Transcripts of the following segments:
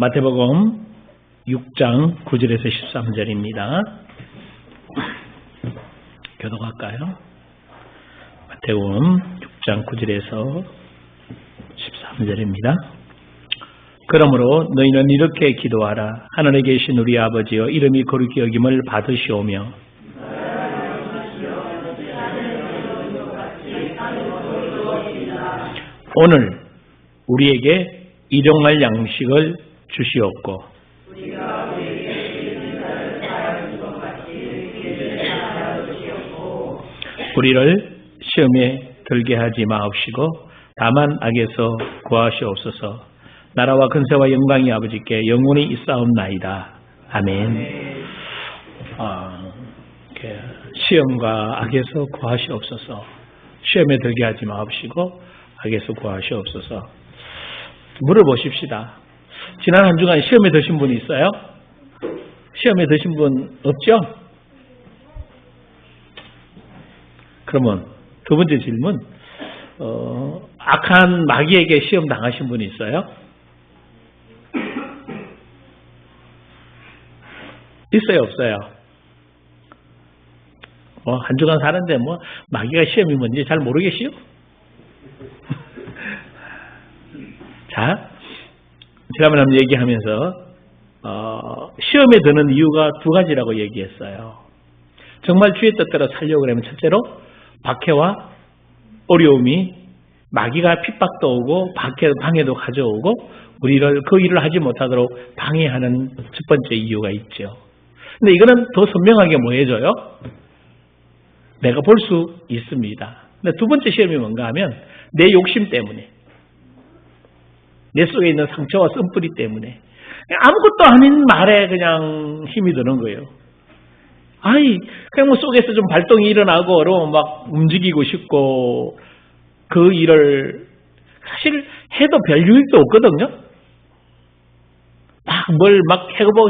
마태복음 6장 9절에서 13절입니다. 교독할까요? 마태복음 6장 9절에서 13절입니다. 그러므로 너희는 이렇게 기도하라. 하늘에 계신 우리 아버지여, 이름이 거룩히 여김을 받으시오며 오늘 우리에게 일용할 양식을 주시옵고 우리를 시험에 들게 하지 마옵시고 다만 악에서 구하시옵소서. 나라와 근세와 영광이 아버지께 영원히 있사옵나이다. 아멘. 시험과 악에서 구하시옵소서. 시험에 들게 하지 마옵시고 악에서 구하시옵소서. 물어보십시다. 지난 한 주간 시험에 드신 분 있어요? 시험에 드신 분 없죠? 그러면 두 번째 질문, 악한 마귀에게 시험 당하신 분이 있어요? 있어요, 없어요? 한 주간 사는데 마귀가 시험이 뭔지 잘 모르겠어요? 자, 지난번에 한번 얘기하면서 시험에 드는 이유가 두 가지라고 얘기했어요. 정말 주의 뜻대로 살려고 하면 첫째로 박해와 어려움이 마귀가 핍박도 오고 방해도 가져오고 우리를 그 일을 하지 못하도록 방해하는 첫 번째 이유가 있죠. 근데 이거는 더 선명하게 뭐 해줘요? 내가 볼 수 있습니다. 근데 두 번째 시험이 뭔가 하면 내 욕심 때문에, 내 속에 있는 상처와 쓴뿌리 때문에 아무것도 아닌 말에 그냥 힘이 드는 거예요. 그냥 속에서 좀 발동이 일어나고 그러면 막 움직이고 싶고 그 일을 사실 해도 별 유익도 없거든요. 뭘 해보고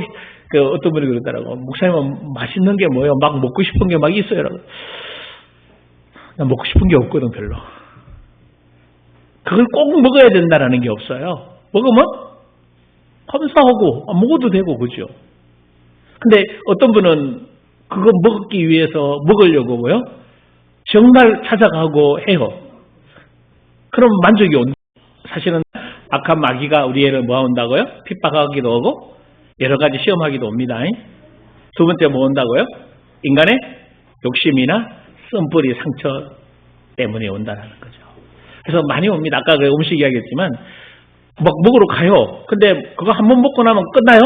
어떤 분이 그러더라고. 목사님은 맛있는 게 뭐예요? 막 먹고 싶은 게 막 있어요. 난 먹고 싶은 게 없거든 별로. 그걸 꼭 먹어야 된다라는 게 없어요. 먹으면 감사하고 먹어도 되고 그죠. 근데 어떤 분은 그거 먹기 위해서 먹으려고 정말 찾아가고 해요. 그럼 만족이 온다. 사실은 악한 마귀가 우리 애를 온다고요? 핍박하기도 하고 여러 가지 시험하기도 옵니다. 두 번째 온다고요? 인간의 욕심이나 쓴뿌리 상처 때문에 온다는 거죠. 그래서 많이 옵니다. 아까 그 음식 이야기했지만 막 먹으러 가요. 근데 그거 한번 먹고 나면 끝나요?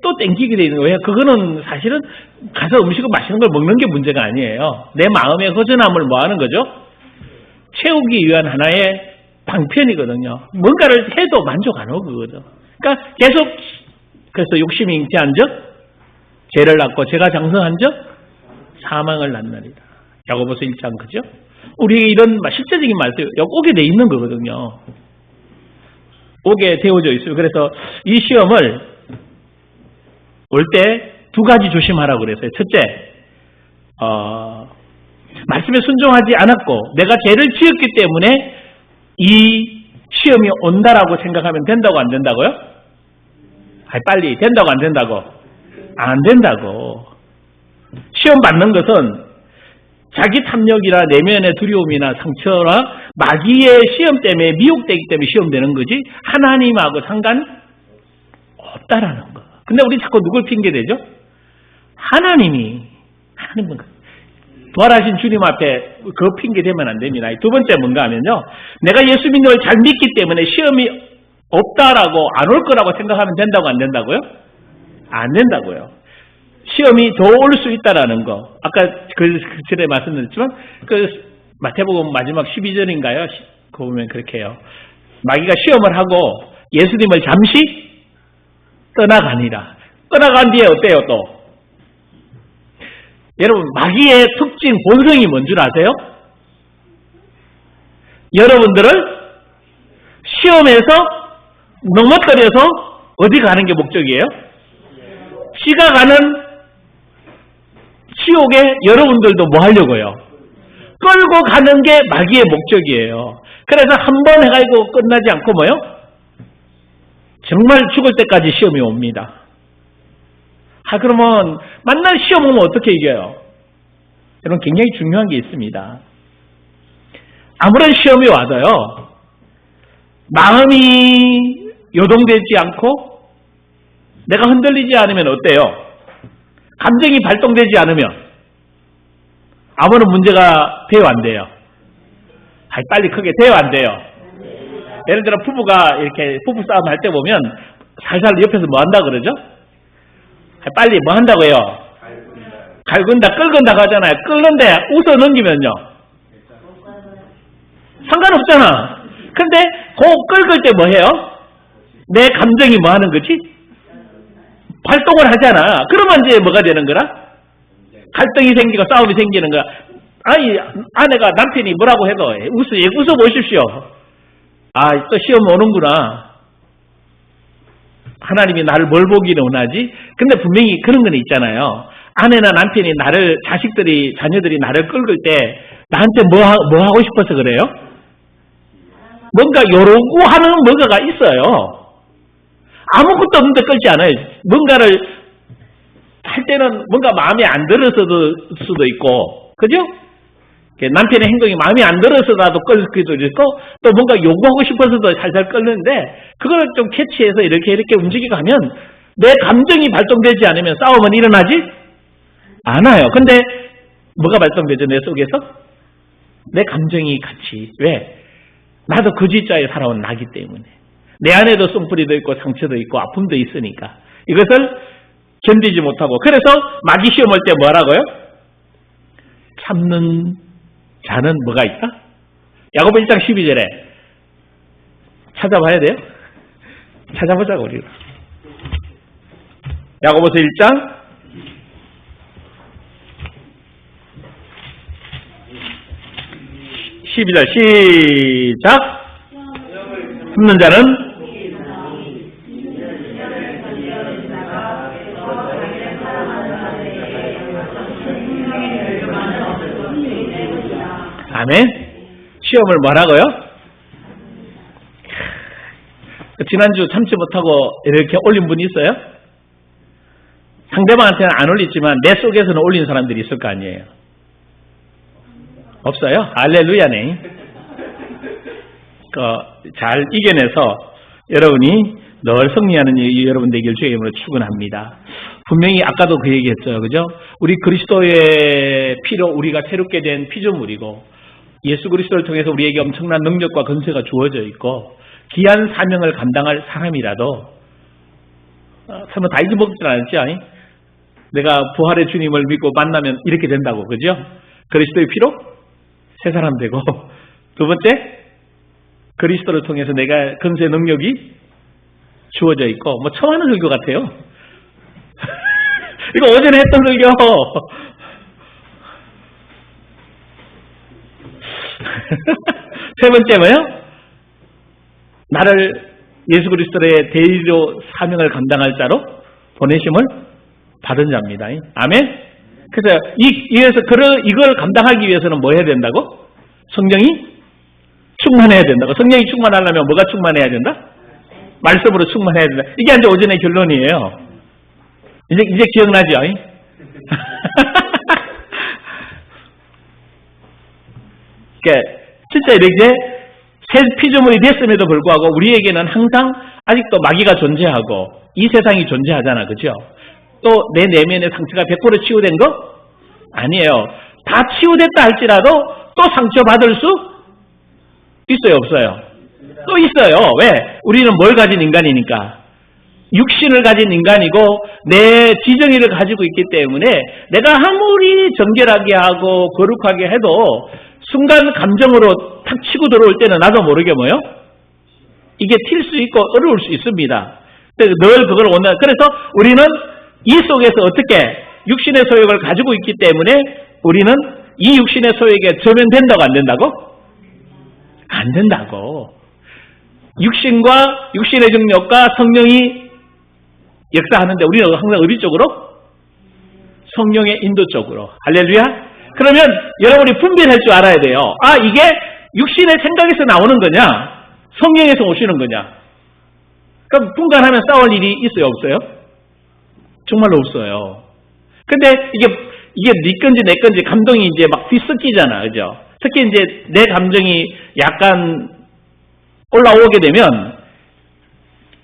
또 땡기게 되는 거예요. 그거는 사실은 가서 음식을 맛있는 걸 먹는 게 문제가 아니에요. 내 마음의 허전함을 하는 거죠? 채우기 위한 하나의 방편이거든요. 뭔가를 해도 만족 안 하고 그거죠. 그러니까 계속 그래서 욕심이 잉태한 적 죄를 낳고 죄가 장성한 적 사망을 낳느니라. 야고보서 1장 그죠? 우리 이런 실제적인 말씀 오게 돼 있는 거거든요. 오게 되어져 있어요. 그래서 이 시험을 올 때 두 가지 조심하라고 그랬어요. 첫째, 말씀에 순종하지 않았고 내가 죄를 지었기 때문에 이 시험이 온다라고 생각하면 된다고 안 된다고요? 빨리 된다고 안 된다고? 안 된다고. 시험 받는 것은 자기 탐욕이나 내면의 두려움이나 상처나 마귀의 시험 때문에 미혹되기 때문에 시험되는 거지 하나님하고 상관 없다라는 거. 근데 우리 자꾸 누굴 핑계대죠? 하나님은 부활하신 주님 앞에 그 핑계대면 안 됩니다. 두 번째 뭔가 하면요, 내가 예수 믿는 걸 잘 믿기 때문에 시험이 없다라고 안 올 거라고 생각하면 된다고 안 된다고요? 안 된다고요. 시험이 더 올 수 있다라는 거. 아까 그 절에 말씀드렸지만 마태복음 마지막 12절인가요? 그거 보면 그렇게 해요. 마귀가 시험을 하고 예수님을 잠시 떠나가니라. 떠나간 뒤에 어때요 또? 여러분 마귀의 특징 본성이 뭔 줄 아세요? 여러분들을 시험에서 넘어뜨려서 어디 가는 게 목적이에요? 지가 가는 지옥에 여러분들도 뭐 하려고요? 끌고 가는 게 마귀의 목적이에요. 그래서 한 번 해가지고 끝나지 않고 뭐요? 정말 죽을 때까지 시험이 옵니다. 그러면 만날 시험 오면 어떻게 이겨요? 여러분, 굉장히 중요한 게 있습니다. 아무런 시험이 와도요, 마음이 요동되지 않고 내가 흔들리지 않으면 어때요? 감정이 발동되지 않으면 아무런 문제가 돼요, 안 돼요? 빨리 크게 돼요, 안 돼요? 예를 들어 부부가 이렇게 부부싸움 할 때 보면 살살 옆에서 뭐 한다 그러죠? 빨리 뭐 한다고요? 갈군다, 끌건다고 하잖아요. 끌는데 웃어 넘기면요, 상관없잖아. 근데 그 끌걸 때 뭐 해요? 내 감정이 뭐 하는 거지? 발동을 하잖아. 그러면 이제 뭐가 되는 거라? 갈등이 생기고 싸움이 생기는 거야. 아니, 아내가 남편이 뭐라고 해도 웃어 보십시오. 또 시험 오는구나. 하나님이 나를 뭘 보기를 원하지? 근데 분명히 그런 건 있잖아요. 아내나 남편이 자녀들이 나를 끌을 때 나한테 뭐 하고 싶어서 그래요? 뭔가 요구하는 뭔가가 있어요. 아무것도 없는데 끌지 않아요. 뭔가를 할 때는 뭔가 마음에 안 들어서도 수도 있고, 그죠? 남편의 행동이 마음에 안 들어서라도 끌기도 있고, 또 뭔가 요구하고 싶어서도 살살 끌는데, 그거를 좀 캐치해서 이렇게 움직이고 하면 내 감정이 발동되지 않으면 싸움은 일어나지 않아요. 근데 뭐가 발동되죠? 내 속에서? 내 감정이 같이. 왜? 나도 그 지자에 살아온 나기 때문에. 내 안에도 쏨뿌리도 있고 상처도 있고 아픔도 있으니까 이것을 견디지 못하고, 그래서 마귀 시험 올 때 뭐라고요? 참는 자는 뭐가 있다? 야고보 1장 12절에 찾아봐야 돼요? 찾아보자고 우리가. 야고보서 1장 12절 시작. 참는 자는 아멘. 시험을 뭐라고요? 지난주 참지 못하고 이렇게 올린 분이 있어요? 상대방한테는 안 올리지만 내 속에서는 올린 사람들이 있을 거 아니에요? 없어요? 할렐루야네. 잘 이겨내서 여러분이 늘 승리하는 여러분 되길 주의 이름으로 축원합니다. 분명히 아까도 그 얘기했어요. 그죠? 우리 그리스도의 피로 우리가 새롭게 된 피조물이고, 예수 그리스도를 통해서 우리에게 엄청난 능력과 권세가 주어져 있고, 귀한 사명을 감당할 사람이라도 설마 다 잊어먹지 않았죠? 내가 부활의 주님을 믿고 만나면 이렇게 된다고. 그죠? 그리스도의 피로 새 사람 되고, 두 번째 그리스도를 통해서 내가 권세 능력이 주어져 있고, 뭐 처음 하는 설교 같아요. 이거 어제는 했던 설교. 세 번째 뭐예요? 나를 예수 그리스도의 대리로 사명을 감당할 자로 보내심을 받은 자입니다. 아멘. 그래서 이걸 감당하기 위해서는 뭐 해야 된다고? 성령이 충만해야 된다고. 성령이 충만하려면 뭐가 충만해야 된다? 말씀으로 충만해야 된다. 이게 이제 오전의 결론이에요. 이제 기억나죠? 진짜 이렇게 새 피조물이 됐음에도 불구하고 우리에게는 항상 아직도 마귀가 존재하고 이 세상이 존재하잖아. 그죠? 또 내 내면의 상처가 100% 치유된 거? 아니에요. 다 치유됐다 할지라도 또 상처받을 수 있어요? 없어요? 또 있어요. 왜? 우리는 뭘 가진 인간이니까. 육신을 가진 인간이고 내 지정의를 가지고 있기 때문에 내가 아무리 정결하게 하고 거룩하게 해도 순간 감정으로 탁 치고 들어올 때는 나도 모르게 뭐요? 이게 튈 수 있고 어려울 수 있습니다. 늘 그걸 원하는. 그래서 우리는 이 속에서 어떻게 육신의 소욕을 가지고 있기 때문에 우리는 이 육신의 소욕에 저면된다고 안 된다고? 안 된다고. 육신과 육신의 정욕과 성령이 역사하는데 우리는 항상 어디 쪽으로? 성령의 인도 쪽으로. 할렐루야. 그러면 여러분이 분별할 줄 알아야 돼요. 이게 육신의 생각에서 나오는 거냐? 성령에서 오시는 거냐? 그럼 분간하면 싸울 일이 있어요, 없어요? 정말로 없어요. 근데 이게 네 건지 내 건지 감동이 이제 막 뒤섞이잖아, 그죠? 특히 이제 내 감정이 약간 올라오게 되면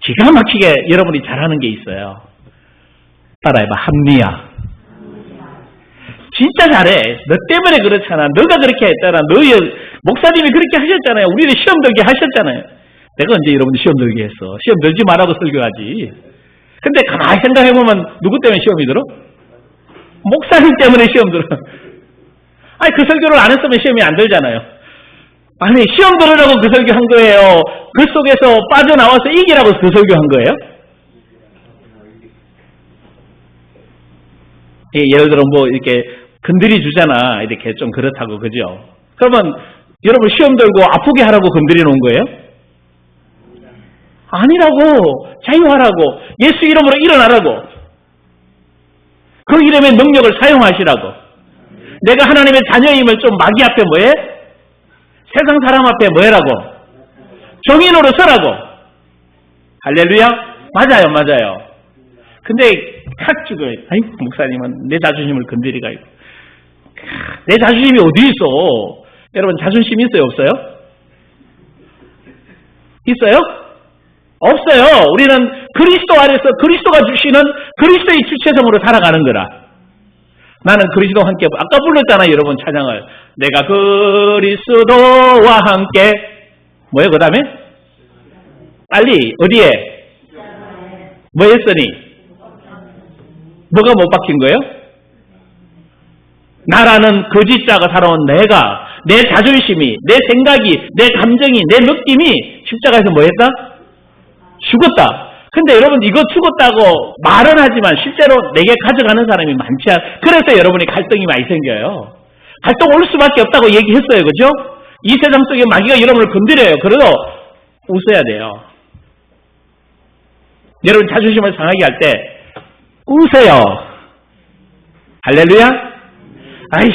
기가 막히게 여러분이 잘하는 게 있어요. 따라해봐, 합리화. 진짜 잘해. 너 때문에 그렇잖아. 너가 그렇게 했잖아. 너희 목사님이 그렇게 하셨잖아요. 우리를 시험 들게 하셨잖아요. 내가 언제 여러분 시험 들게 했어. 시험 들지 말라고 설교하지. 근데 가만히 생각해보면 누구 때문에 시험이 들어? 목사님 때문에 시험 들어. 아니 그 설교를 안 했으면 시험이 안 들잖아요. 아니 시험 들으라고 그 설교 한 거예요. 그 속에서 빠져나와서 이기라고 그 설교 한 거예요? 예를 들어 뭐 이렇게 건드리 주잖아. 이렇게 좀 그렇다고, 그죠? 그러면 여러분 시험 들고 아프게 하라고 건드리 놓은 거예요? 아니라고. 자유하라고. 예수 이름으로 일어나라고. 그 이름의 능력을 사용하시라고. 내가 하나님의 자녀임을 좀 마귀 앞에 뭐해? 세상 사람 앞에 뭐해라고? 정인으로 서라고. 할렐루야? 맞아요. 근데 칵 죽어요. 아이 목사님은 내 자존심을 건드리가 있고. 내 자존심이 어디 있어? 여러분 자존심 있어요, 없어요? 있어요? 없어요. 우리는 그리스도 안에서 그리스도가 주시는 그리스도의 주체성으로 살아가는 거라. 나는 그리스도와 함께, 아까 불렀잖아요, 여러분 찬양을. 내가 그리스도와 함께, 뭐예요, 그 다음에? 빨리, 어디에? 뭐 했으니? 뭐가 못 박힌 거예요? 나라는 거짓자가 살아온 내가, 내 자존심이, 내 생각이, 내 감정이, 내 느낌이 십자가에서 뭐 했다? 죽었다. 근데 여러분 이거 죽었다고 말은 하지만 실제로 내게 가져가는 사람이 많지 않아. 그래서 여러분이 갈등이 많이 생겨요. 갈등 올 수밖에 없다고 얘기했어요. 그죠? 이 세상 속에 마귀가 여러분을 건드려요. 그래도 웃어야 돼요. 여러분 자존심을 상하게 할 때 웃어요. 할렐루야? 아이씨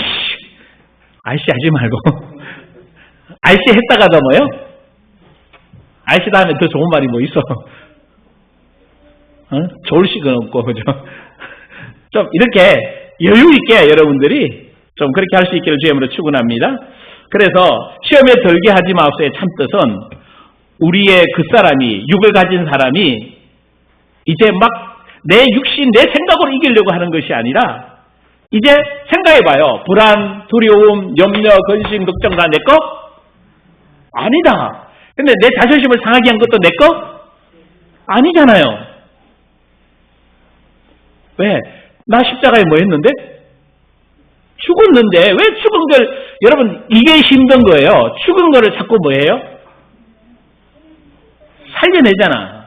하지 말고 아이씨 했다가도 뭐요? 아이씨 다음에 더 좋은 말이 뭐 있어? 좋을 시간 없고, 그죠? 좀 이렇게 여유있게 여러분들이 좀 그렇게 할 수 있기를 주님으로 축원합니다. 그래서 시험에 들게 하지 마옵소의 참 뜻은 우리의 그 사람이, 육을 가진 사람이 이제 막 내 육신, 내 생각으로 이기려고 하는 것이 아니라 이제 생각해봐요. 불안, 두려움, 염려, 근심, 걱정 다 내 거? 아니다. 근데 내 자존심을 상하게 한 것도 내 거? 아니잖아요. 왜? 나 십자가에 뭐 했는데? 죽었는데 왜 죽은 걸, 여러분 이게 힘든 거예요. 죽은 거를 자꾸 뭐예요? 살려내잖아.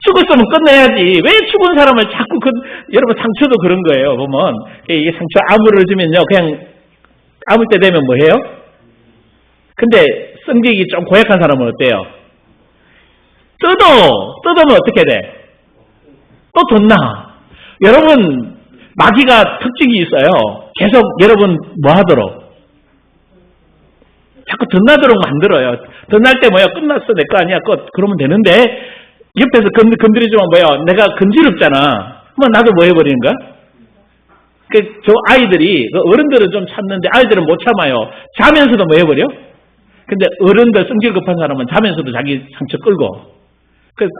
죽었으면 끝내야지. 왜 죽은 사람을 자꾸 여러분 상처도 그런 거예요. 보면 이게 상처 아무를 주면요 그냥 아무 때 되면 뭐 해요? 근데 성격이 좀 고약한 사람은 어때요? 뜯으면 어떻게 돼? 또 돋나? 여러분 마귀가 특징이 있어요. 계속 여러분 뭐 하도록? 자꾸 덧나도록 만들어요. 덧날 때 뭐야? 끝났어, 내 거 아니야. 그러면 되는데 옆에서 건드려주면 뭐야? 내가 건지럽잖아. 그럼 나도 뭐 해버리는 거야? 저 아이들이, 어른들은 좀 참는데 아이들은 못 참아요. 자면서도 뭐 해버려? 근데 어른들 성질 급한 사람은 자면서도 자기 상처 끌고,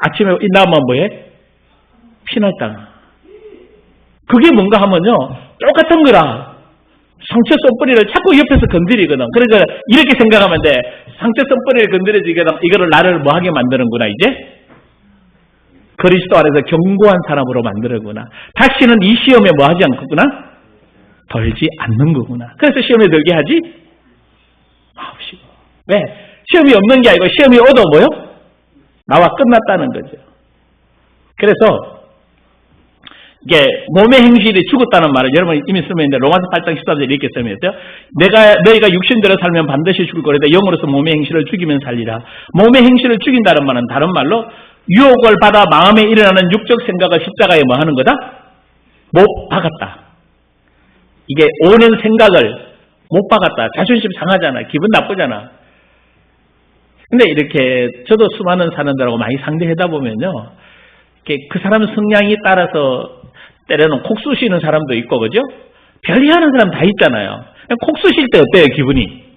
아침에 일어나면 뭐해? 피날당. 그게 뭔가 하면요, 똑같은 거라. 상처 썸뿌리를 자꾸 옆에서 건드리거든. 그러니까 이렇게 생각하면 돼. 상처 썸뿌리를 건드려지거든. 이거를 나를 뭐 하게 만드는구나, 이제? 그리스도 안에서 견고한 사람으로 만드는구나. 다시는 이 시험에 뭐 하지 않겠구나? 덜지 않는 거구나. 그래서 시험에 들게 하지? 마옵시고. 왜? 시험이 없는 게 아니고 시험이 얻어 뭐요? 나와 끝났다는 거죠. 그래서 이게 몸의 행실이 죽었다는 말을 여러분이 이미 쓰면 있는데 로마서 8장 14절 이렇게 쓰면 있어요. 너희가 육신대로 살면 반드시 죽을 거라도 영으로서 몸의 행실을 죽이면 살리라. 몸의 행실을 죽인다는 말은 다른 말로 유혹을 받아 마음에 일어나는 육적 생각을 십자가에 뭐 하는 거다? 못 박았다. 이게 오는 생각을 못 박았다. 자존심 상하잖아. 기분 나쁘잖아. 근데 이렇게 저도 수많은 사람들하고 많이 상대하다 보면요. 그 사람 성향이 따라서 때로는 콕 쑤시는 사람도 있고, 그죠? 별의하는 사람 다 있잖아요. 콕 쑤실 때 어때요, 기분이?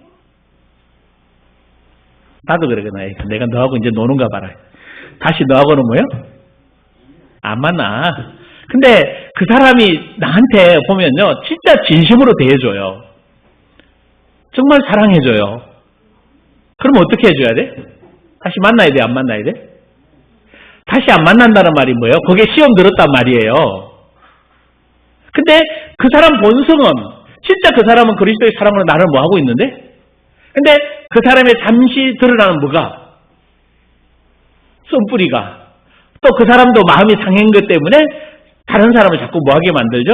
나도 그러거든요. 내가 너하고 이제 노는가 봐라. 다시 너하고는 뭐요? 안 만나. 근데 그 사람이 나한테 보면요. 진짜 진심으로 대해줘요. 정말 사랑해줘요. 그럼 어떻게 해줘야 돼? 다시 만나야 돼? 안 만나야 돼? 다시 안 만난다는 말이 뭐예요? 거기에 시험 들었단 말이에요. 근데 그 사람 본성은 진짜 그 사람은 그리스도의 사랑으로 나를 뭐하고 있는데? 근데 그 사람의 잠시 드러나는 뭐가? 쏜뿌리가. 또 그 사람도 마음이 상한 것 때문에 다른 사람을 자꾸 뭐하게 만들죠?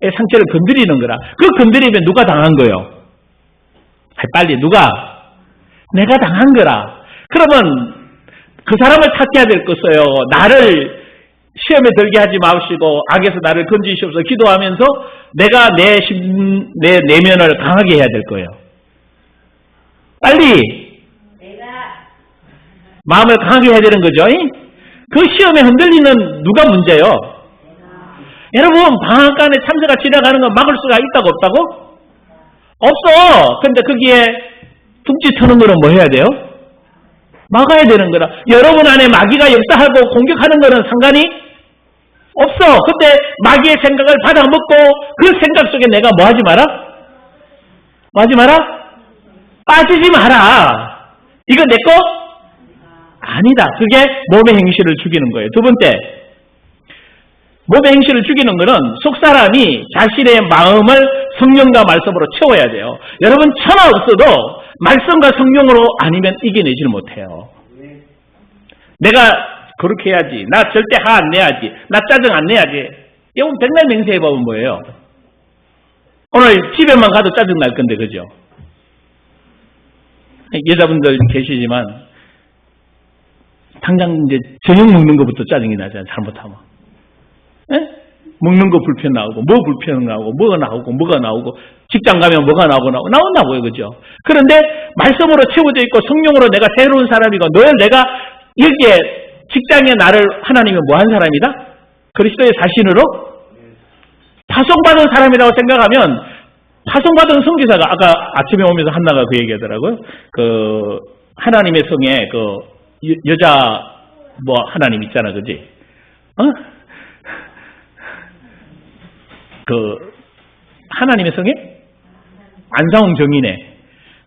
상처를 건드리는 거라. 그 건드리면 누가 당한 거예요? 빨리 누가? 내가 당한 거라. 그러면 그 사람을 탓해야 될 것이에요. 나를 시험에 들게 하지 마시고 악에서 나를 건지시옵소서 기도하면서 내가 내 내면을 강하게 해야 될 거예요. 빨리 마음을 강하게 해야 되는 거죠. 그 시험에 흔들리는 누가 문제예요? 여러분 방앗간에 참새가 지나가는 건 막을 수가 있다고 없다고? 없어. 근데 거기에 둥지 트는 거는 뭐 해야 돼요? 막아야 되는 거라. 여러분 안에 마귀가 역사하고 공격하는 거는 상관이 없어. 근데 마귀의 생각을 받아먹고 그 생각 속에 내가 뭐 하지 마라? 뭐 하지 마라? 빠지지 마라. 이거 내 거? 아니다. 그게 몸의 행실을 죽이는 거예요. 두 번째, 몸의 행실을 죽이는 거는 속사람이 자신의 마음을 성령과 말씀으로 채워야 돼요. 여러분 천하 없어도 말씀과 성령으로 아니면 이겨내지를 못해요. 내가 그렇게 해야지. 나 절대 화 안 내야지. 나 짜증 안 내야지. 여러분 백날 맹세해보면 뭐예요? 오늘 집에만 가도 짜증 날 건데, 그죠? 여자분들 계시지만 당장 이제 저녁 먹는 것부터 짜증이 나잖아요. 잘못하면. 에? 먹는 거 불편 나오고, 뭐 불편 나오고, 뭐가 나오고, 뭐가 나오고, 직장 가면 뭐가 나온다고요, 그죠? 그런데 말씀으로 채워져 있고 성령으로 내가 새로운 사람이고, 늘 내가 여기에 직장에 나를 하나님이 뭐한 사람이다? 그리스도의 자신으로 파송받은 사람이라고 생각하면, 파송받은 선지자가 아까 아침에 오면서 한나가 그 얘기하더라고요. 그 하나님의 성에 그 여자 뭐 하나님 있잖아, 그지? 그 하나님의 성에 안상홍 정인에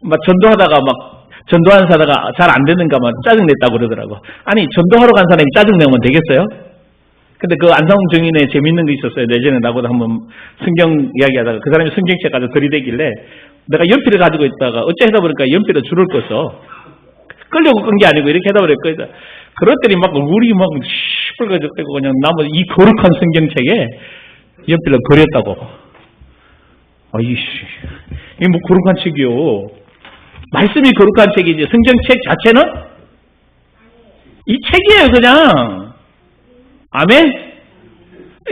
막 전도하다가 막 전도하는 사다가 잘 안 되는가 막 짜증 냈다고 그러더라고. 아니 전도하러 간 사람이 짜증 내면 되겠어요? 근데 그 안상홍 정인에 재밌는 거 있었어요. 예전에 나보다 한번 성경 이야기하다가 그 사람이 성경책 가지고 들이대길래 내가 연필을 가지고 있다가 어째 하다 보니까 연필을 줄을 껐어. 끌려고 끈 게 아니고 이렇게 하다 보니까 그랬더니 막 얼굴이 막 시뻘겋게 되고 그냥 나무 이 거룩한 성경책에 연필을 버렸다고. 아이씨, 이게 뭐 거룩한 책이요. 말씀이 거룩한 책이지 성경책 자체는 이 책이에요, 그냥. 아멘?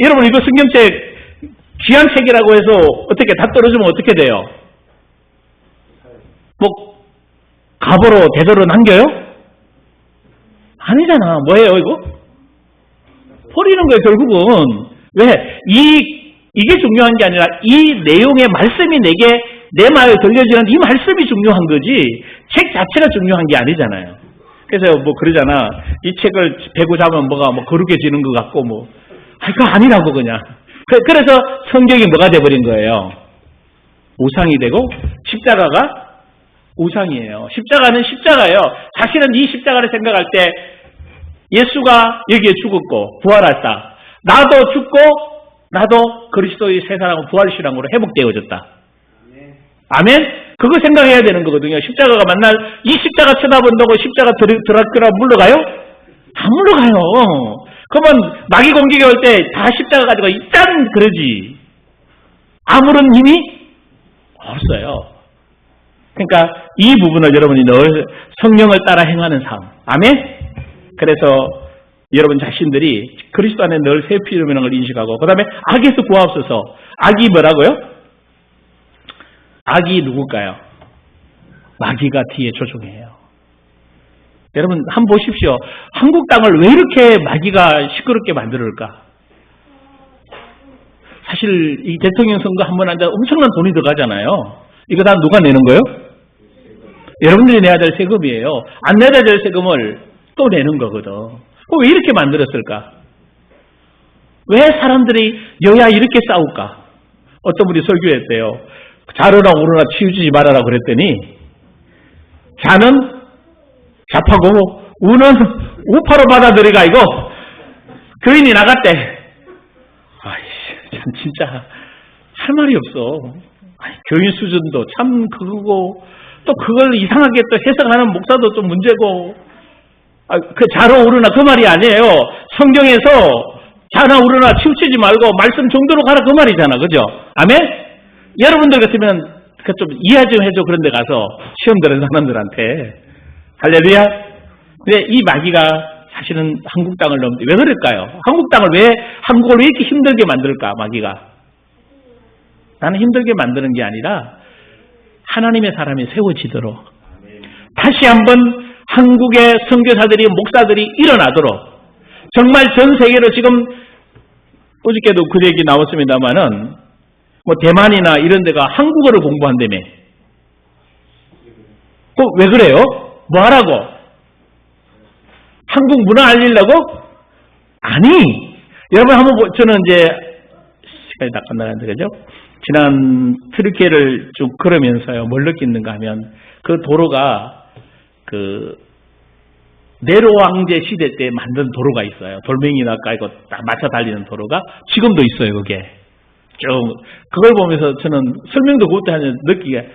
여러분 이거 성경책 귀한 책이라고 해서 어떻게 다 떨어지면 어떻게 돼요? 뭐 갑으로 대도로 남겨요? 아니잖아. 뭐예요 이거? 버리는 거예요 결국은. 왜? 이게 중요한 게 아니라 이 내용의 말씀이 내 마음에 들려지는 이 말씀이 중요한 거지 책 자체가 중요한 게 아니잖아요. 그래서 뭐 그러잖아. 이 책을 베고 자면 뭐가 뭐 거룩해지는 것 같고 뭐. 그거 아니라고 그냥. 그래서 성경이 뭐가 돼버린 거예요? 우상이 되고 십자가가 우상이에요. 십자가는 십자가예요. 자신은 이 십자가를 생각할 때 예수가 여기에 죽었고 부활했다. 나도 죽고 나도 그리스도의 새 사람은 부활신앙으로 회복되어졌다. 아멘? 그거 생각해야 되는 거거든요. 십자가가 만날 이 십자가 쳐다본다고 십자가 드라큘라 물러가요? 안 물러가요. 그러면 마귀 공격이 올 때 다 십자가 가지고 일단 그러지. 아무런 힘이 없어요. 그러니까 이 부분을 여러분이 늘 성령을 따라 행하는 삶. 아멘? 그래서 여러분 자신들이 그리스도 안에 늘 새 피임이라는 걸 인식하고 그 다음에 악에서 구하옵소서. 악이 뭐라고요? 악이 누굴까요? 마귀가 뒤에 조종해요. 여러분 한번 보십시오. 한국 땅을 왜 이렇게 마귀가 시끄럽게 만들까? 사실 이 대통령 선거 한 번 하자 엄청난 돈이 들어가잖아요. 이거 다 누가 내는 거예요? 여러분들이 내야 될 세금이에요. 안 내야 될 세금을 또 내는 거거든. 왜 이렇게 만들었을까? 왜 사람들이 여야 이렇게 싸울까? 어떤 분이 설교했대요. 좌로나 우로나 치우치지 말아라 그랬더니 좌는 좌파고 우는 우파로 받아들이가 이거 교인이 나갔대. 아이씨, 참 진짜 할 말이 없어. 아니, 교인 수준도 참 그거고 또 그걸 이상하게 또 해석하는 목사도 좀 문제고. 그 좌로 우르나 그 말이 아니에요. 성경에서 좌나 우르나 치우치지 말고 말씀 정도로 가라 그 말이잖아. 그죠? 아멘? 여러분들 같으면 좀 이해 좀 해줘. 그런 데 가서 시험 들은 사람들한테. 할렐루야. 근데 이 마귀가 사실은 한국 땅을 넘는데 왜 그럴까요? 한국을 왜 이렇게 힘들게 만들까? 마귀가. 나는 힘들게 만드는 게 아니라 하나님의 사람이 세워지도록 다시 한번 한국의 선교사들이 목사들이 일어나도록 정말 전 세계로 지금 어저께도 그 얘기 나왔습니다마는 뭐 대만이나 이런 데가 한국어를 공부한다며. 왜 그래요? 뭐 하라고? 한국 문화 알리려고? 아니. 여러분 한번 저는 이제 시간이 다 끝나가는데 그죠? 지난 트리케를 쭉 걸으면서요. 뭘 느끼는가 하면 그 도로가 그 네로 왕제 시대 때 만든 도로가 있어요. 돌멩이나 깔고 딱 맞춰 달리는 도로가 지금도 있어요. 그게 쭉 그걸 보면서 저는 설명도 그것도 하는 느끼게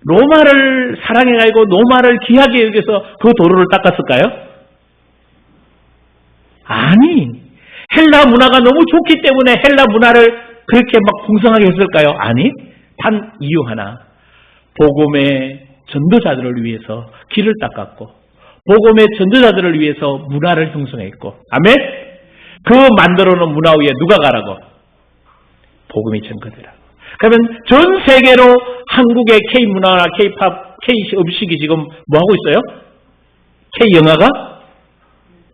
로마를 사랑해가지고 로마를 귀하게 여기서 그 도로를 닦았을까요? 아니, 헬라 문화가 너무 좋기 때문에 헬라 문화를 그렇게 막 풍성하게 했을까요? 아니, 단 이유 하나. 복음의 전도자들을 위해서 길을 닦았고 복음의 전도자들을 위해서 문화를 형성했고. 아멘? 그 만들어 놓은 문화 위에 누가 가라고? 복음이 전거되라고. 그러면 전 세계로 한국의 K-문화나 K-팝, K-음식이 지금 뭐 하고 있어요? K-영화가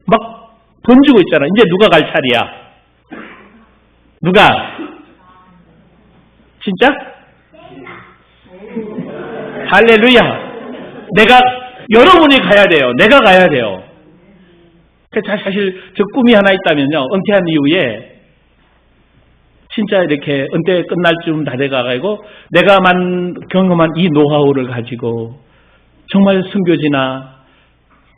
막 번지고 있잖아. 이제 누가 갈 차례야? 누가? 진짜? 할렐루야. 여러분이 가야 돼요. 내가 가야 돼요. 사실 저 꿈이 하나 있다면요. 은퇴한 이후에 진짜 이렇게 은퇴 끝날 쯤 다 돼가지고 내가 경험한 이 노하우를 가지고 정말 선교지나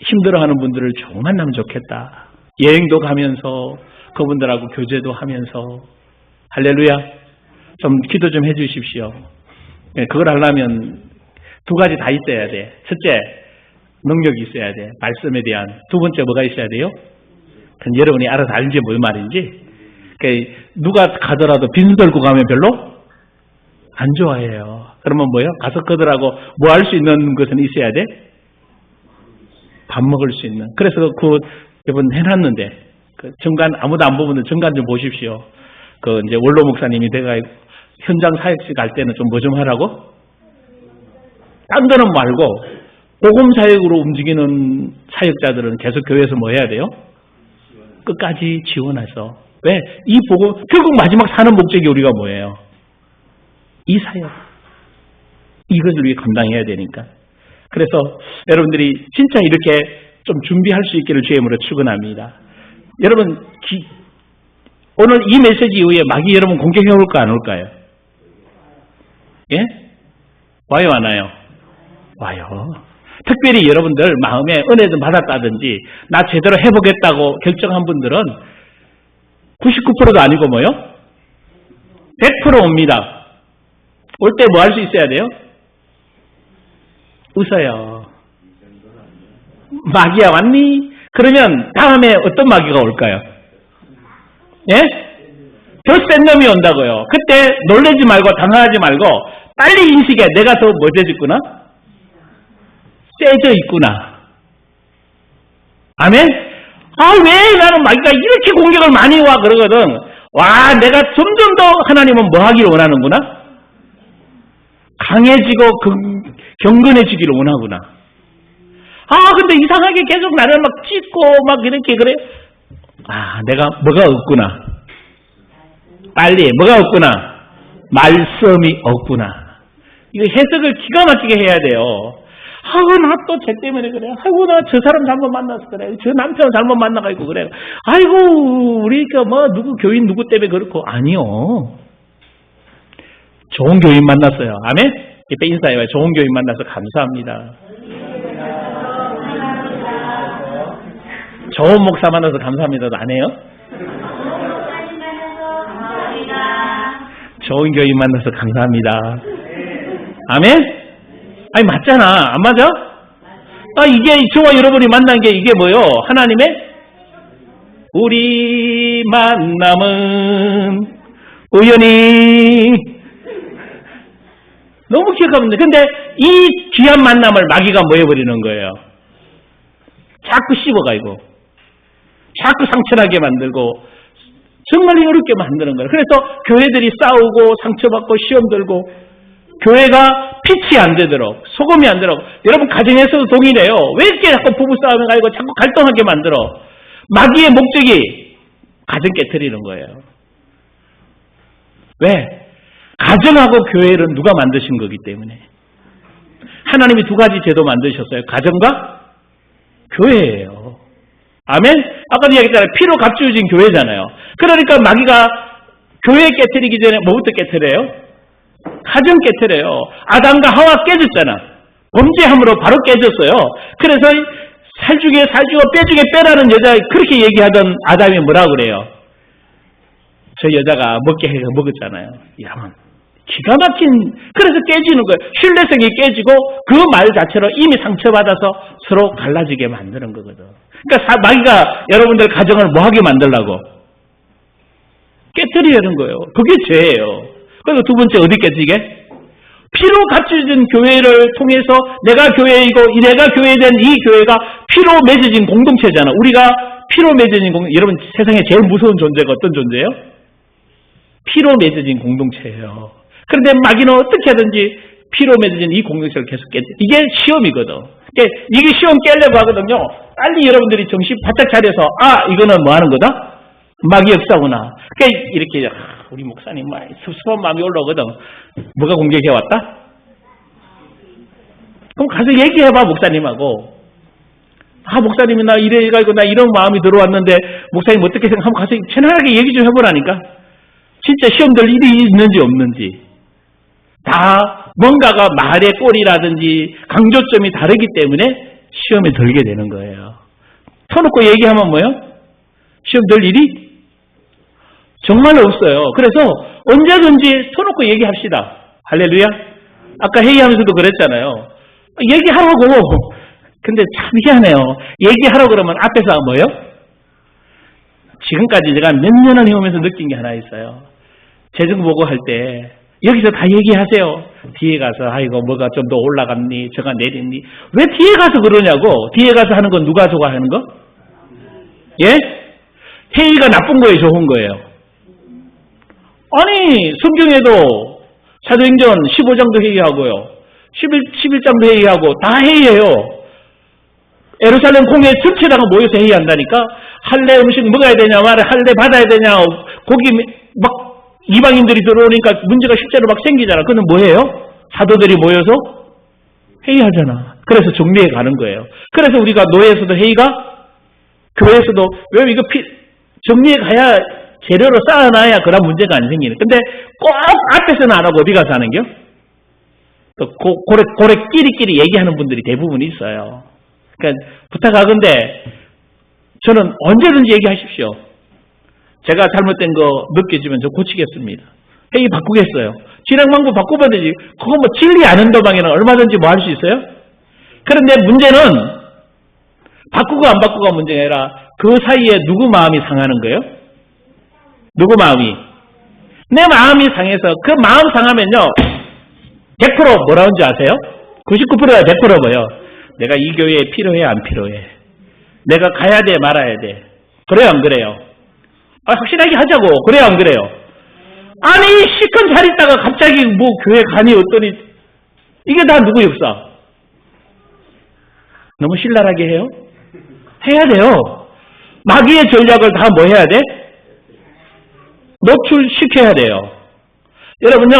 힘들어하는 분들을 좀 만나면 좋겠다. 여행도 가면서 그분들하고 교제도 하면서. 할렐루야. 좀 기도 좀 해주십시오. 그걸 하려면 두 가지 다 있어야 돼. 첫째, 능력이 있어야 돼. 말씀에 대한. 두 번째 뭐가 있어야 돼요? 그건 여러분이 알아서 알지 뭔 말인지. 누가 가더라도 빈수 들고 가면 별로 안 좋아해요. 그러면 뭐예요? 가서 그들하고 뭐 할 수 있는 것은 있어야 돼? 밥 먹을 수 있는. 그래서 이번 해놨는데 정관 아무도 안 보면 정관 좀 보십시오. 이제 원로 목사님이 내가 현장 사역식 갈 때는 좀 뭐 좀 하라고? 딴 거는 말고 복음 사역으로 움직이는 사역자들은 계속 교회에서 뭐 해야 돼요? 끝까지 지원해서. 왜? 이 복음 결국 마지막 사는 목적이 우리가 뭐예요? 이 사역. 이것을 위해 감당해야 되니까. 그래서 여러분들이 진짜 이렇게 좀 준비할 수 있기를 주의 이름으로 축원합니다. 여러분 오늘 이 메시지 이후에 마귀 여러분 공격해 올까 안 올까요? 예? 와요 안 와요? 와요. 특별히 여러분들 마음에 은혜 좀 받았다든지 나 제대로 해보겠다고 결정한 분들은 99%도 아니고 뭐요? 100% 옵니다. 올 때 뭐 할 수 있어야 돼요? 웃어요. 마귀야 왔니? 그러면 다음에 어떤 마귀가 올까요? 예? 더 센 놈이 온다고요. 그때 놀라지 말고 당황하지 말고 빨리 인식해. 내가 더 멋져졌구나? 세져 있구나. 아멘? 왜 나는 마귀가 이렇게 공격을 많이 와 그러거든. 와, 내가 점점 더 하나님은 뭐 하기를 원하는구나? 강해지고 경건해지기를 원하구나. 여러분도 이상하게 계속 나를 막 찢고 막 이렇게 그래. 내가 뭐가 없구나. 빨리 뭐가 없구나. 말씀이 없구나. 이거 해석을 기가 막히게 해야 돼요. 나 또 쟤 때문에 그래. 나 저 사람 잘못 만나서 그래. 저 남편 잘못 만나가지고 그래. 우리가 누구 교인 누구 때문에 그렇고. 아니요. 좋은 교인 만났어요. 아멘? 이때 인사해봐요. 좋은 교인 만나서 감사합니다. 좋은 목사 만나서 감사합니다도 안 해요? 좋은 교인 만나서 감사합니다. 아멘? 맞잖아. 안 맞아? 이게 저와 여러분이 만난 게 이게 뭐요? 하나님의 우리 만남은 우연히 너무 기억하면 돼. 근데 이 귀한 만남을 마귀가 뭐 해버리는 거예요? 자꾸 씹어가지고 자꾸 상처나게 만들고 정말 어렵게 만드는 거예요. 그래서 교회들이 싸우고 상처받고 시험 들고 교회가 빛이 안 되도록 소금이 안 되도록 여러분 가정에서도 동일해요. 왜 이렇게 자꾸 부부싸움에 가지고 자꾸 갈등하게 만들어? 마귀의 목적이 가정 깨트리는 거예요. 왜? 가정하고 교회를 누가 만드신 거기 때문에. 하나님이 두 가지 제도 만드셨어요. 가정과 교회예요. 아멘? 아까도 이야기했잖아요. 피로 값지어진 교회잖아요. 그러니까 마귀가 교회 깨트리기 전에 뭐부터 깨트려요? 가정 깨트려요. 아담과 하와 깨졌잖아. 범죄함으로 바로 깨졌어요. 그래서 살중에 살주고 빼중에 빼라는 여자 그렇게 얘기하던 아담이 뭐라고 그래요? 저 여자가 먹게 해서 먹었잖아요. 여러분 기가 막힌 그래서 깨지는 거예요. 신뢰성이 깨지고 그 말 자체로 이미 상처받아서 서로 갈라지게 만드는 거거든. 그러니까 마귀가 여러분들 가정을 뭐하게 만들라고? 깨트리려는 거예요. 그게 죄예요. 그리고 두 번째 어디 깨지게? 피로 갖춰진 교회를 통해서 내가 교회이고 내가 교회된 이 교회가 피로 맺어진 공동체잖아. 우리가 피로 맺어진 여러분 세상에 제일 무서운 존재가 어떤 존재예요? 피로 맺어진 공동체예요. 그런데 마귀는 어떻게 하든지 피로 맺어진 이 공동체를 계속 깨지. 이게 시험이거든. 이게 시험 깨려고 하거든요. 빨리 여러분들이 정신 바짝 차려서 이거는 뭐 하는 거다? 마귀 역사구나. 이렇게 우리 목사님 막 섭섭한 마음이 올라오거든. 뭐가 공격해 왔다? 그럼 가서 얘기해봐 목사님하고. 목사님이 나 이래가지고 나 이런 마음이 들어왔는데 목사님 어떻게 생각하면 가서 편안하게 얘기 좀 해보라니까. 진짜 시험될 일이 있는지 없는지. 다 뭔가가 말의 꼴이라든지 강조점이 다르기 때문에 시험에 들게 되는 거예요. 터놓고 얘기하면 뭐예요? 시험 될 일이 정말 없어요. 그래서 언제든지 터놓고 얘기합시다. 할렐루야. 아까 회의하면서도 그랬잖아요. 얘기하라고. 근데 참 희한해요. 얘기하라고 그러면 앞에서 뭐예요? 지금까지 제가 몇 년을 해오면서 느낀 게 하나 있어요. 재정보고 할 때 여기서 다 얘기하세요. 뒤에 가서 아이고 뭐가 좀 더 올라갔니 저가 내렸니. 왜 뒤에 가서 그러냐고. 뒤에 가서 하는 건 누가 저가 하는 거? 예? 회의가 나쁜 거예요 좋은 거예요? 아니 성경에도 사도행전 15장도 회의하고요. 11장도 회의하고 다 회의해요. 예루살렘 공회 전체다가 모여서 회의한다니까. 할례 음식 먹어야 되냐 말해 할례 받아야 되냐 거기 막 이방인들이 들어오니까 문제가 실제로 막 생기잖아. 그건 뭐예요? 사도들이 모여서 회의하잖아. 그래서 정리해 가는 거예요. 그래서 우리가 노예에서도 회의가 교회에서도 왜 이거 정리해 가야 재료로 쌓아놔야 그런 문제가 안 생기는. 근데 꼭 앞에서는 안 하고 어디 가서 하는겨? 또 고래 끼리끼리 얘기하는 분들이 대부분 있어요. 그러니까 부탁하건대 저는 언제든지 얘기하십시오. 제가 잘못된 거 느껴지면 저 고치겠습니다. 회의 바꾸겠어요. 진행방법 바꾸면 되지. 그거 뭐 진리 아는 도방에는 얼마든지 뭐 할 수 있어요? 그런데 문제는 바꾸고 안 바꾸고가 문제가 아니라 그 사이에 누구 마음이 상하는 거예요? 누구 마음이? 내 마음이 상해서 그 마음 상하면요 100% 뭐라는지 아세요? 99%야 100% 뭐요? 내가 이 교회에 필요해 안 필요해? 내가 가야 돼 말아야 돼? 그래요 안 그래요? 확실하게 하자고. 그래요 안 그래요? 아니 시큰 잘 있다가 갑자기 뭐 교회 가니 어떠니 이게 다 누구 역사? 너무 신랄하게 해요? 해야 돼요. 마귀의 전략을 다 뭐 해야 돼? 노출시켜야 돼요. 여러분요,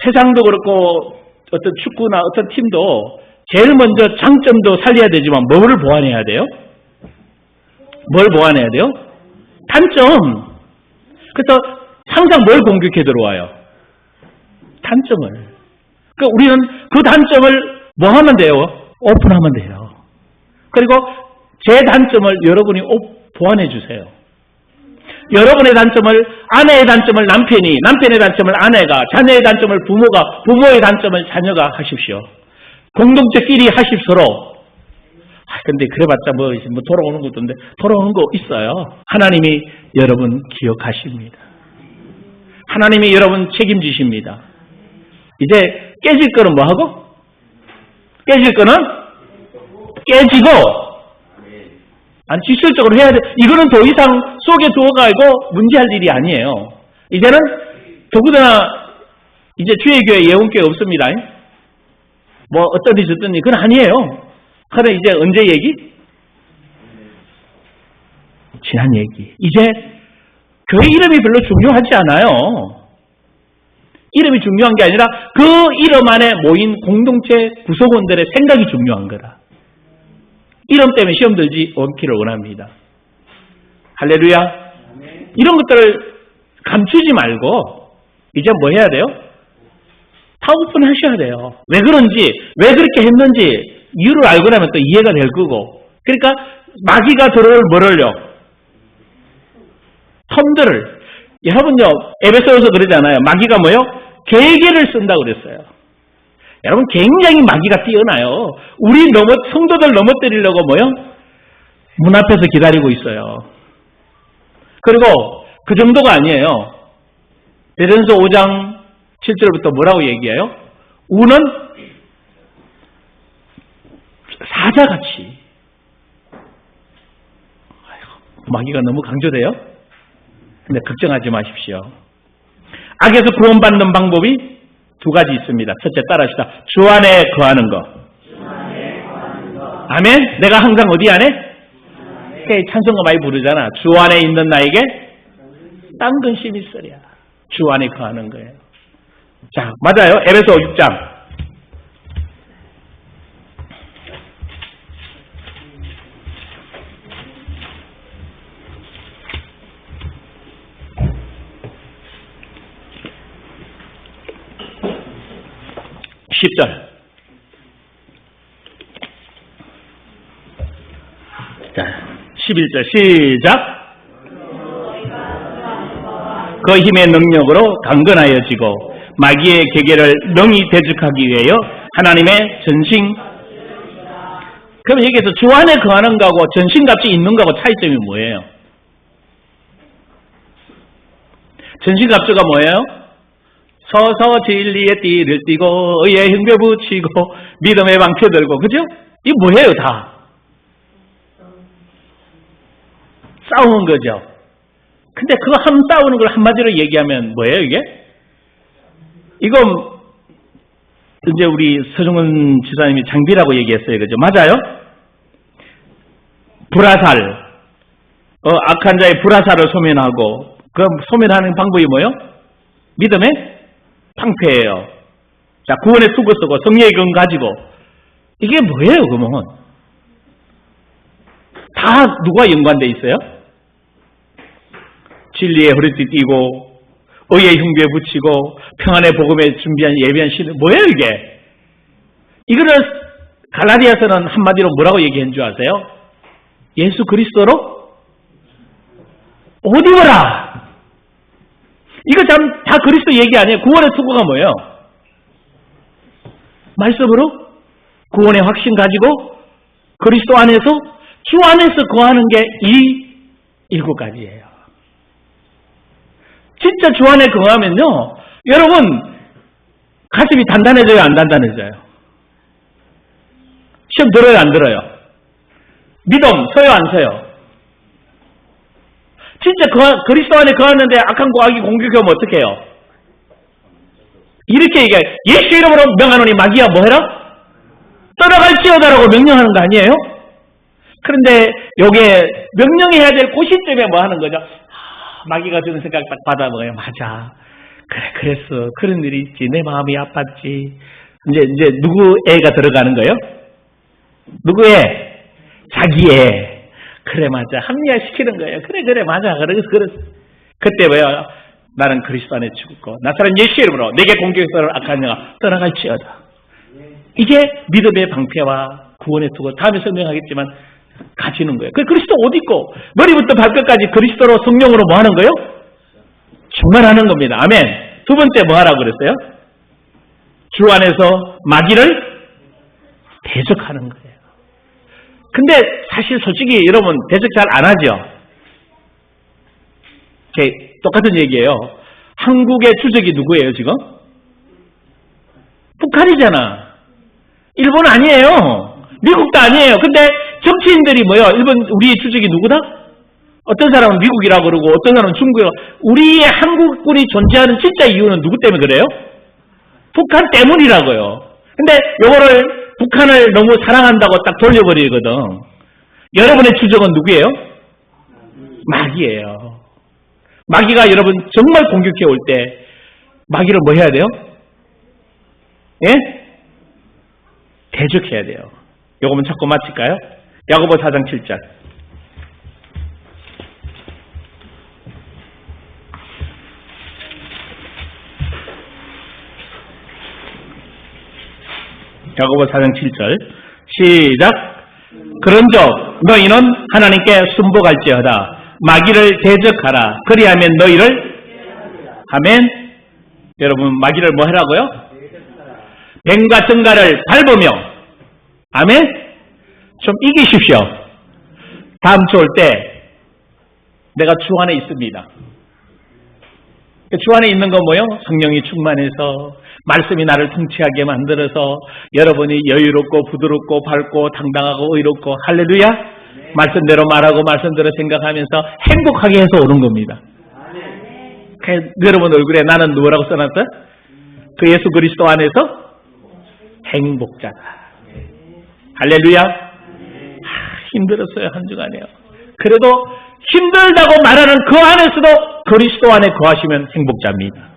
세상도 그렇고 어떤 축구나 어떤 팀도 제일 먼저 장점도 살려야 되지만 뭐를 보완해야 돼요? 뭘 보완해야 돼요? 단점. 그래서 항상 뭘 공격해 들어와요? 단점을. 그러니까 우리는 그 단점을 뭐 하면 돼요? 오픈하면 돼요. 그리고 제 단점을 여러분이 보완해 주세요. 여러분의 단점을, 아내의 단점을 남편이, 남편의 단점을 아내가, 자녀의 단점을 부모가, 부모의 단점을 자녀가 하십시오. 공동체끼리 하십시오. 근데 그래봤자 뭐 돌아오는 것도 없는데, 돌아오는 거 있어요. 하나님이 여러분 기억하십니다. 하나님이 여러분 책임지십니다. 이제 깨질 거는 뭐 하고? 깨질 거는 깨지고, 아니, 직설적으로 해야 돼. 이거는 더 이상 속에 두어가고 문제할 일이 아니에요. 이제는 더구나 이제 주의교회 예언교회 없습니다. 뭐 어떠니 저떠니 그건 아니에요. 그래 이제 언제 얘기? 지난 얘기. 이제 교회 이름이 별로 중요하지 않아요. 이름이 중요한 게 아니라 그 이름 안에 모인 공동체 구성원들의 생각이 중요한 거라. 이름 때문에 시험 들지 않기를 원합니다. 할렐루야. 이런 것들을 감추지 말고 이제 뭐 해야 돼요? 다 오픈하셔야 돼요. 왜 그런지, 왜 그렇게 했는지 이유를 알고 나면 또 이해가 될 거고. 그러니까 마귀가 들어올 뭐를요? 텀들을. 여러분요, 에베소에서 그러잖아요. 마귀가 뭐요? 계계를 쓴다고 그랬어요. 여러분 굉장히 마귀가 뛰어나요. 우리 성도들 넘어뜨리려고 뭐요? 문 앞에서 기다리고 있어요. 그리고 그 정도가 아니에요. 베드로전서 5장 7절부터 뭐라고 얘기해요? 우는 사자같이. 마귀가 너무 강조돼요. 근데 걱정하지 마십시오. 악에서 구원받는 방법이 두 가지 있습니다. 첫째 따라합시다. 주 안에 거하는 거. 아멘. 내가 항상 어디 안에? 찬송가 많이 부르잖아. 주 안에 있는 나에게 딴 근심이 있으랴. 주 안에 거하는 거예요. 자, 맞아요. 에베소 6장. 자, 11절 시작. 그 힘의 능력으로 강건하여지고 마귀의 계계를 능히 대적하기 위하여 하나님의 전신. 그럼 여기에서 주 안에 거하는 거하고 전신갑주에 있는 거하고 차이점이 뭐예요? 전신갑주가 뭐예요? 서서 진리의 띠를 띠고 의의 흉배 붙이고 믿음의 방패 들고, 그죠? 이게 뭐예요 다? 싸우는 거죠. 근데 그거 싸우는 걸 한마디로 얘기하면 뭐예요 이게? 이건 이제 우리 서정은 지사님이 장비라고 얘기했어요. 그죠? 맞아요? 불화살. 악한 자의 불화살을 소멸하고, 그 소멸하는 방법이 뭐예요? 믿음의 방패예요. 자, 구원의 투구 쓰고 성령의 금 가지고. 이게 뭐예요, 그러면? 다 누가 연관돼 있어요? 진리의 허리띠 띠고 의의 흉배에 붙이고 평안의 복음에 준비한 예비한 신을. 뭐예요 이게? 이거를 갈라디아서는 한마디로 뭐라고 얘기한 줄 아세요? 예수 그리스도로 옷 입어라. 이거 참 다 그리스도 얘기 아니에요. 구원의 투구가 뭐예요? 말씀으로 구원의 확신 가지고 그리스도 안에서, 주 안에서 거하는 게 이 7가지예요. 진짜 주 안에 거하면요, 여러분 가슴이 단단해져요, 안 단단해져요? 시험 들어요, 안 들어요? 믿음 서요, 안 서요? 진짜 그리스도 안에 거하는데 악한 악이 공격하면 어떻게 해요? 이렇게 얘기해요. 예수 이름으로 명하노니 마귀야 뭐해라? 떠나갈지어다라고 명령하는 거 아니에요? 그런데 요게 명령해야 될 그 시점에 뭐 하는 거죠? 마귀가 주는 생각 딱 받아먹어요. 맞아. 그래, 그랬어. 그런 일이 있지. 내 마음이 아팠지. 이제 누구 애가 들어가는 거예요? 누구의? 자기의. 그래, 맞아. 합리화시키는 거예요. 그래, 맞아. 그래. 그때 뭐야? 나는 그리스도 안에 죽고 나사렛 예수의 이름으로 내게 공격했던 악한 영아 떠나갈지어다. 이게 믿음의 방패와 구원의 투구. 다음에 설명하겠지만 가지는 거예요. 그 그리스도 옷 입고 머리부터 발끝까지 그리스도로 성령으로 뭐 하는 거예요? 충만하는 겁니다. 아멘. 두 번째 뭐 하라고 그랬어요? 주 안에서 마귀를 대적하는 거예요. 근데 사실 솔직히 여러분 대적 잘 안 하죠? 똑같은 얘기예요. 한국의 주적이 누구예요 지금? 북한이잖아. 일본 아니에요. 미국도 아니에요. 근데 정치인들이 뭐요? 우리의 주적이 누구다? 어떤 사람은 미국이라고 그러고 어떤 사람은 중국이라고. 우리의 한국군이 존재하는 진짜 이유는 누구 때문에 그래요? 북한 때문이라고요. 근데 요거를 북한을 너무 사랑한다고 딱 돌려버리거든. 여러분의 주적은 누구예요? 마귀예요. 마귀가 여러분 정말 공격해 올 때 마귀를 뭐 해야 돼요? 예? 대적해야 돼요. 요거만 자꾸 마칠까요? 야고보 4장 7절. 야고보 4장 7절 시작. 그런즉 너희는 하나님께 순복할지어다. 마귀를 대적하라. 그리하면 너희를 아멘. 여러분 마귀를 뭐 하라고요? 뱀과 정갈을 밟으며 아멘. 좀 이기십시오. 다음 주 올 때 내가 주 안에 있습니다. 주 안에 있는 건 뭐요? 성령이 충만해서 말씀이 나를 통치하게 만들어서 여러분이 여유롭고 부드럽고 밝고 당당하고 의롭고 할렐루야. 말씀대로 말하고 말씀대로 생각하면서 행복하게 해서 오는 겁니다. 여러분 얼굴에 나는 누구라고 써놨어요? 그 예수 그리스도 안에서 행복자다. 할렐루야. 힘들었어요 한 주간에요. 그래도 힘들다고 말하는 그 안에서도 그리스도 안에 거하시면 행복자입니다.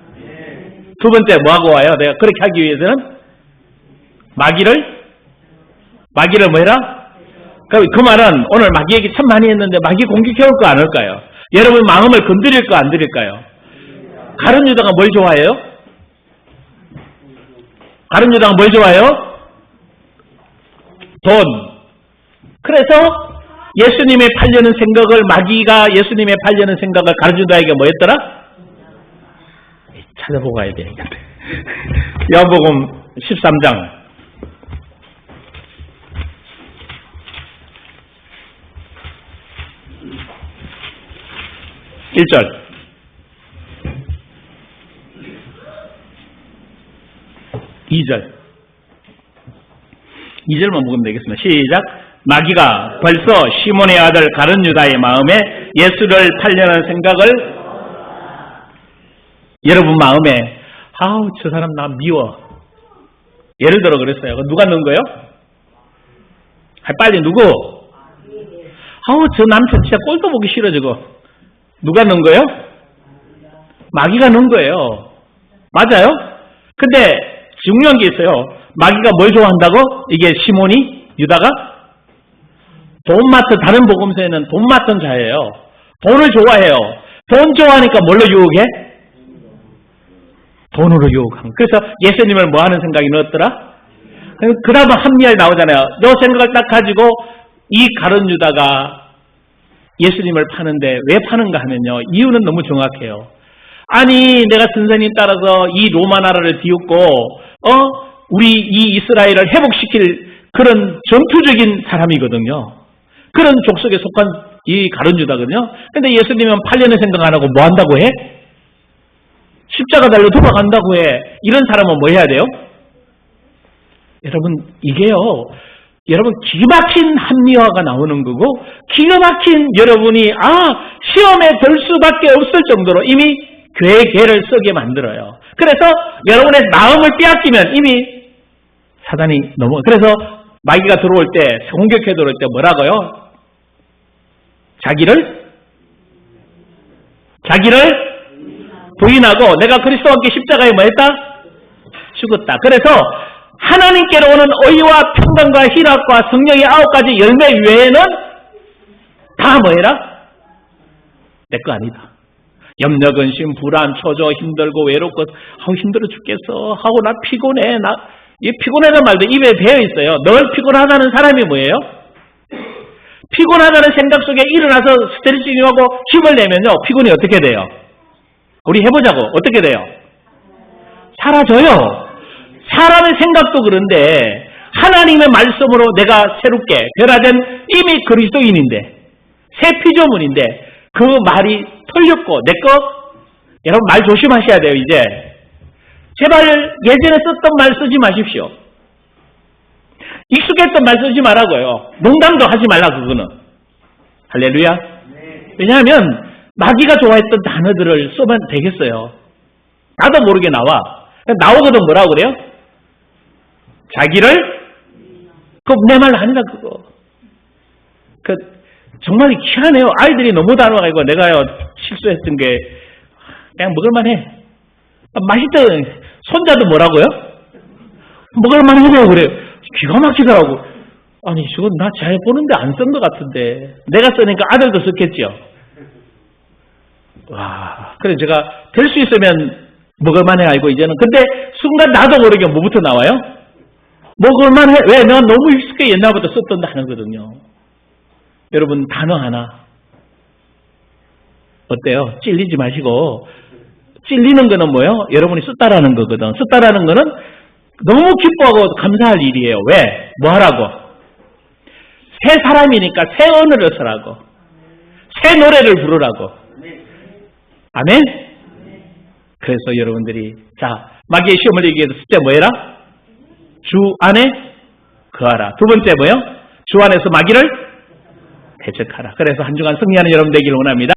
두 번째 뭐하고 와요? 내가 그렇게 하기 위해서는 마귀를 뭐 해라? 그 말은 오늘 마귀 얘기 참 많이 했는데 마귀 공격해 올까 안 올까요? 여러분 마음을 건드릴까 안 건드릴까요? 가룟 유다가 뭘 좋아해요? 가룟 유다가 뭘 좋아해요? 돈. 그래서 예수님의 팔려는 생각을 마귀가 예수님의 팔려는 생각을 가룟 유다에게 뭐였더라? 찾아보고 가야 되겠네. 요한복음 13장 1절 2절만 보면 되겠습니다. 시작. 마귀가 벌써 시몬의 아들 가룟 유다의 마음에 예수를 팔려는 생각을 여러분 마음에 아우 저 사람 나 미워. 예를 들어 그랬어요. 누가 넣은 거예요? 빨리 누구? 아우 저 남편 진짜 꼴도 보기 싫어 저거. 누가 넣은 거예요? 마귀가 넣은 거예요. 맞아요? 근데 중요한 게 있어요. 마귀가 뭘 좋아한다고? 이게 시몬이? 유다가? 돈 맡은, 다른 복음서에는 돈 맡은 자예요. 돈을 좋아해요. 돈 좋아하니까 뭘로 유혹해? 돈으로 유혹한. 그래서 예수님을 뭐 하는 생각이 넣었더라? 그 다음에 합리화에 나오잖아요. 너 생각을 딱 가지고 이 가룟 유다가 예수님을 파는데 왜 파는가 하면요. 이유는 너무 정확해요. 아니 내가 선생님 따라서 이 로마 나라를 비웃고 우리 이 이스라엘을 회복시킬 그런 전투적인 사람이거든요. 그런 족속에 속한 이 가룟 유다거든요. 근데 예수님은 팔려는 생각 안 하고 뭐 한다고 해? 십자가 달려 돌아간다고 해. 이런 사람은 뭐 해야 돼요? 여러분 이게요. 여러분 기가 막힌 합리화가 나오는 거고 기가 막힌 여러분이 시험에 들 수밖에 없을 정도로 이미 괴계를 쓰게 만들어요. 그래서 여러분의 마음을 빼앗기면 이미 사단이 그래서 마귀가 들어올 때, 공격해 들어올 때 뭐라고요? 자기를 부인하고 내가 그리스도와 함께 십자가에 뭐 했다? 죽었다. 그래서 하나님께로 오는 의와 평강과 희락과 성령의 9가지 열매 외에는 다 뭐해라? 내 거 아니다. 염려, 근심, 불안, 초조, 힘들고 외롭고 힘들어 죽겠어 하고 나 피곤해. 이 피곤하다는 말도 입에 배어 있어요. 늘 피곤하다는 사람이 뭐예요? 피곤하다는 생각 속에 일어나서 스트레칭하고 힘을 내면요. 피곤이 어떻게 돼요? 우리 해보자고. 어떻게 돼요? 사라져요. 사람의 생각도 그런데 하나님의 말씀으로 내가 새롭게 변화된 이미 그리스도인인데 새 피조물인데 그 말이 틀렸고 내 거 여러분 말 조심하셔야 돼요. 이제 제발 예전에 썼던 말 쓰지 마십시오. 익숙했던 말 쓰지 말라고요. 농담도 하지 말라 그거는. 할렐루야. 왜냐하면 마귀가 좋아했던 단어들을 쓰면 되겠어요. 나도 모르게 나오거든. 뭐라고 그래요? 자기를 내 말 아니다 그거. 정말 희한해요. 아이들이 너무 닮아가지고 내가요 실수했던 게 그냥 먹을만해. 맛있다. 손자도 뭐라고요? 먹을만해요 그래요. 기가 막히더라고. 아니 저건 나 잘 보는데 안 쓴 것 같은데 내가 쓰니까 아들도 썼겠죠. 와, 그래 제가 될 수 있으면 먹을만해 알고 이제는. 근데 순간 나도 모르게 뭐부터 나와요? 먹을만해. 왜? 내가 너무 익숙해 옛날부터 썼던 단어거든요. 여러분 단어 하나 어때요? 찔리지 마시고. 찔리는 거는 뭐예요? 여러분이 썼다라는 거거든. 썼다라는 거는 너무 기뻐하고 감사할 일이에요. 왜? 뭐 하라고? 새 사람이니까 새 언어를 쓰라고. 새 노래를 부르라고. 아멘? 그래서 여러분들이 마귀의 시험을 이기기 위해서 첫째 뭐해라? 주 안에 거하라. 두 번째 뭐요? 주 안에서 마귀를 대적하라. 그래서 한 주간 승리하는 여러분 되기를 원합니다.